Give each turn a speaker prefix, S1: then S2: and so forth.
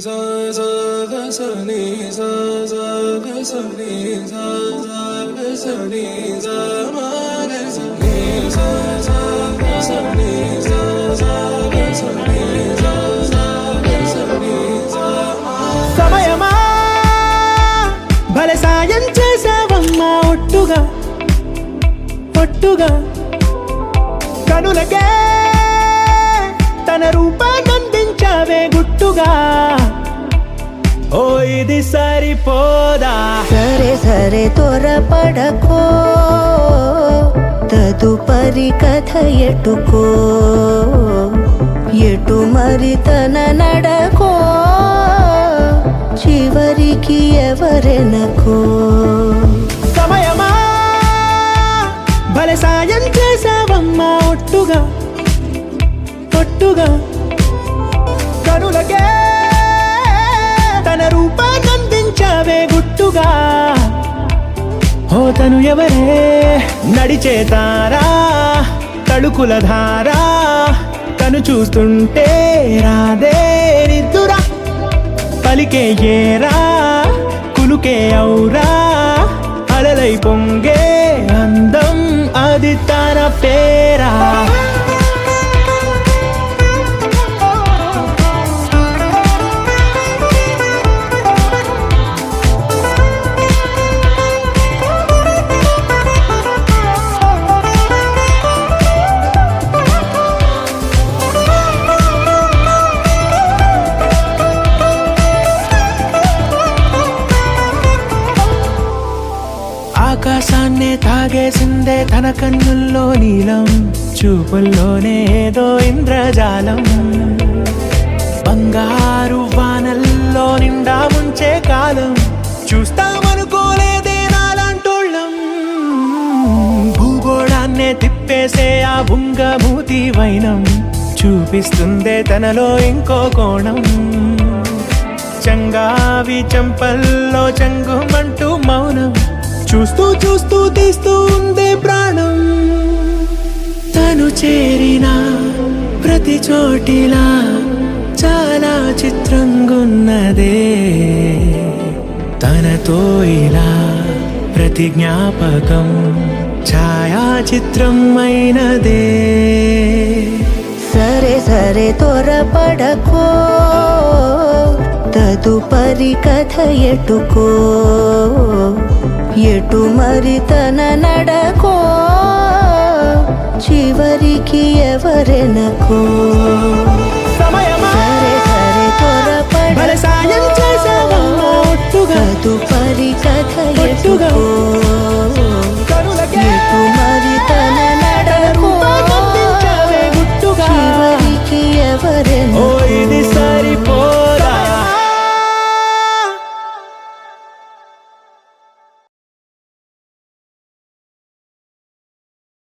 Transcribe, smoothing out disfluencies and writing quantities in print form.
S1: sa sa ga sa ni sa sa ga sa ni sa sa ga sa ni sa ma ga sa ni sa sa ga sa ni sa sa ga sa ni sa sa ga sa ni sa ma
S2: సమయమా భలే సాయం చేసావమ్మా ఒట్టుగా ఒట్టుగా కనులకే తన రూపాన్నందించావే గుట్టుగా ఓ ఇది సరిపోదా
S3: సరే సరే త్వరపడకో తదుపరి కథ ఎటుకో ఎటు మరి తన నడకో చివరికి ఎవరెనకో
S2: సమయమా భలే సాయం చేసావమ్మా ఒట్టుగా ఒట్టుగా కనులకే తన రూపాన్నందించావే గుట్టుగా ఓ తను ఎవరే నడిచే తారా తళుకుల ధారా తను చూస్తుంటే రాదే నిద్దురా పలికే ఏరా కులుకే ఔరా అలలై పొంగే అందం అది తన పేరా ఆకాశాన్నే తాగేసిందే తన కన్నుల్లో నీలం చూపుల్లోనే ఏదో ఇంద్రజాలం బంగారు వానల్లో నిండా ముంచే కాలం చూస్తామనుకోలేదే నాలాంటోళ్ళం భూగోళాన్నే తిప్పేసే ఆ బుంగమూతి వైనం చూపిస్తుందే తనలో ఇంకో కోణం చంగావి చంపల్లో చంగుమంటూ మౌనం చూస్తూ చూస్తూ తీస్తూ ఉందే ప్రాణం తను చేరిన ప్రతి చోటిలా చాలా చిత్రంగున్నదే తనతో ఇలా ప్రతి జ్ఞాపకం ఛాయాచిత్రం అయినదే
S3: సరే సరే త్వరపడకో తదుపరి కథ ఎటుకో ఎటు మరి తన నడకో చివరికి ఎవరెనకో
S2: సమయమా
S3: సరే సరే
S2: భలే సాయం చేసావమ్మా ఒట్టుగా
S3: తదుపరి కథ ఎటుకో